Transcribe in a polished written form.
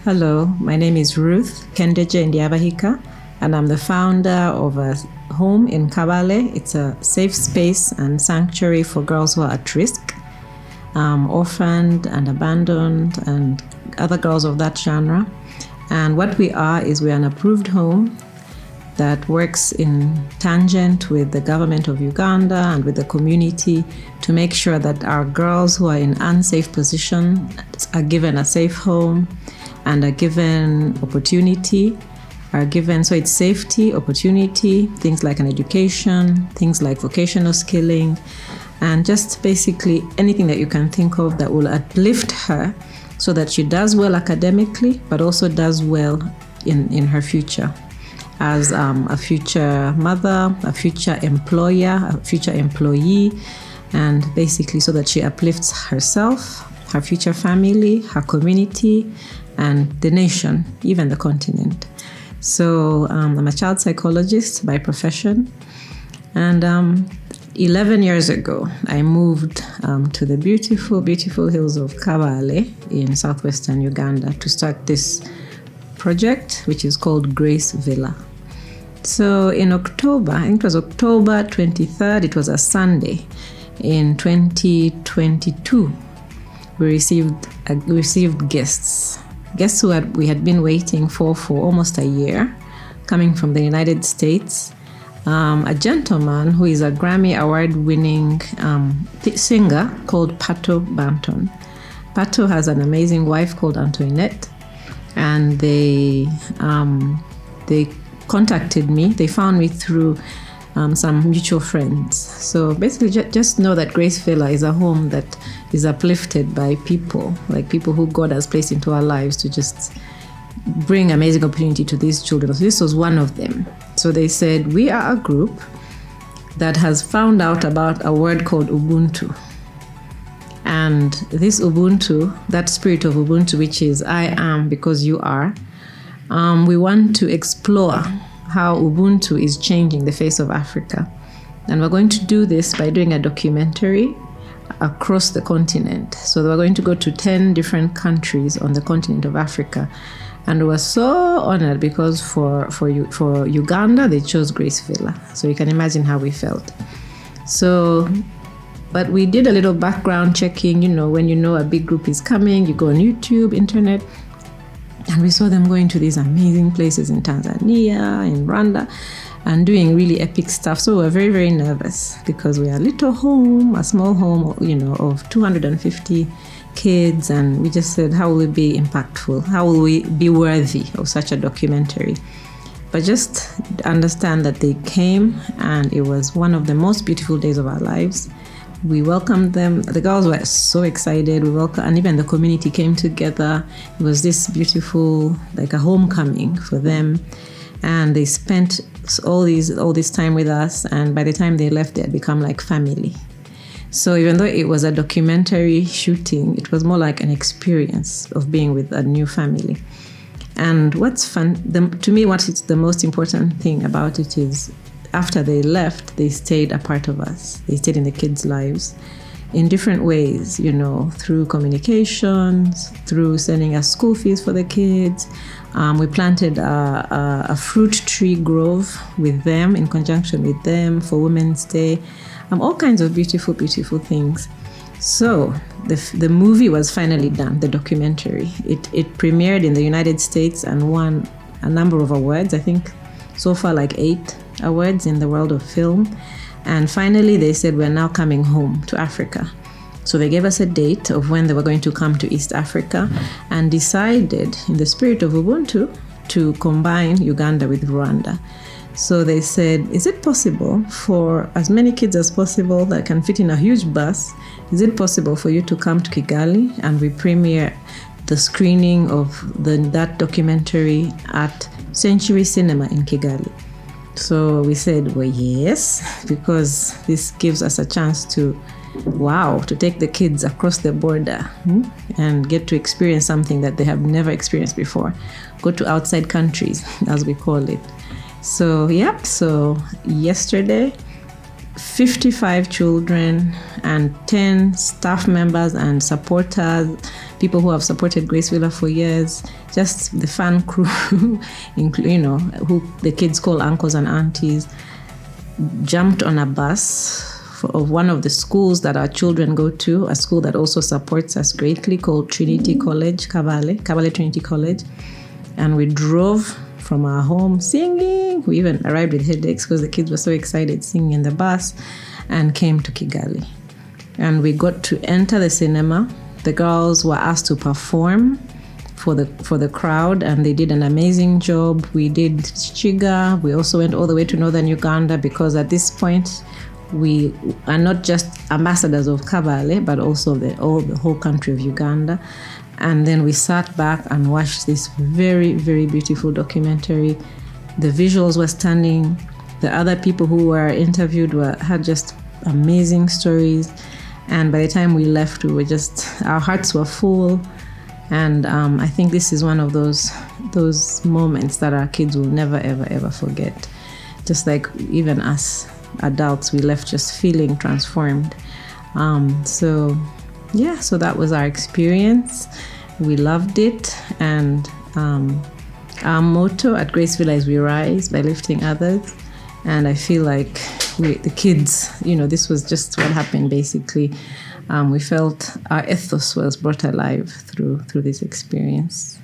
Hello, my name is Ruth Kendeje Ndiabahika, and I'm the founder of a home in Kabale. It's a safe space and sanctuary for girls who are at risk, orphaned and abandoned, and other girls of that genre. And what we are is we're an approved home that works in tangent with the government of Uganda and with the community to make sure that our girls who are in unsafe position are given a safe home and are given opportunity, so it's safety, opportunity, things like an education, things like vocational skilling, and just basically anything that you can think of that will uplift her so that she does well academically, but also does well in her future as a future mother, a future employer, a future employee, and basically so that she uplifts herself, her future family, her community, and the nation, even the continent. So I'm a child psychologist by profession, and 11 years ago, I moved to the beautiful, beautiful hills of Kabale in southwestern Uganda to start this project, which is called Grace Villa. So in October, I think it was October 23rd, it was a Sunday in 2022, we received guests who we had been waiting for almost a year, coming from the United States. A gentleman who is a Grammy Award-winning singer called Pato Banton. Pato has an amazing wife called Antoinette, and they contacted me. They found me through some mutual friends. So basically, just know that Grace Villa is a home that is uplifted by people, like people who God has placed into our lives to just bring amazing opportunity to these children. So this was one of them. So they said, we are a group that has found out about a word called Ubuntu. And this Ubuntu, that spirit of Ubuntu, which is I am because you are, we want to explore how Ubuntu is changing the face of Africa. And we're going to do this by doing a documentary across the continent. So we're going to go to 10 different countries on the continent of Africa. And we were so honored because for Uganda, they chose Grace Villa. So you can imagine how we felt. So, but we did a little background checking, when you know a big group is coming, you go on YouTube, internet, and we saw them going to these amazing places in Tanzania, in Rwanda, and doing really epic stuff. So we were very, very nervous because we are a little home, a small home, of 250 kids. And we just said, how will we be impactful? How will we be worthy of such a documentary? But just understand that they came, and it was one of the most beautiful days of our lives. We welcomed them. The girls were so excited. And even the community came together. It was this beautiful, like a homecoming for them. And they spent all this time with us. And by the time they left, they had become like family. So even though it was a documentary shooting, it was more like an experience of being with a new family. And what's fun, to me, what is the most important thing about it is after they left, they stayed a part of us. They stayed in the kids' lives in different ways, through communications, through sending us school fees for the kids. We planted a fruit tree grove with them, in conjunction with them, for Women's Day. All kinds of beautiful, beautiful things. So the movie was finally done, the documentary. It premiered in the United States and won a number of awards, I think so far like 8 awards in the world of film. And finally they said, we're now coming home to Africa. So they gave us a date of when they were going to come to East Africa, and decided in the spirit of Ubuntu to combine Uganda with Rwanda. So they said, is it possible for as many kids as possible that can fit in a huge bus? Is it possible for you to come to Kigali and we premiere the screening of that documentary at Century Cinema in Kigali? So we said, well, yes, because this gives us a chance to take the kids across the border and get to experience something that they have never experienced before. Go to outside countries, as we call it. So, so yesterday 55 children and 10 staff members and supporters, people who have supported Grace Villa for years, just the fan crew, who the kids call uncles and aunties, jumped on a bus of one of the schools that our children go to, a school that also supports us greatly called Trinity College, Kabale Trinity College. And we drove from our home singing. We even arrived with headaches because the kids were so excited singing in the bus, and came to Kigali. And we got to enter the cinema. The girls were asked to perform for the crowd, and they did an amazing job. We did Chiga. We also went all the way to northern Uganda, because at this point we are not just ambassadors of Kabale, but also the whole country of Uganda. And then we sat back and watched this very, very beautiful documentary. The visuals were stunning. The other people who were interviewed had just amazing stories. And by the time we left, our hearts were full. And I think this is one of those moments that our kids will never, ever, ever forget. Just like even us adults, we left just feeling transformed. So that was our experience. We loved it, and our motto at Grace Villa is "We rise by lifting others." And I feel like the kids, this was just what happened. Basically, we felt our ethos was brought alive through this experience.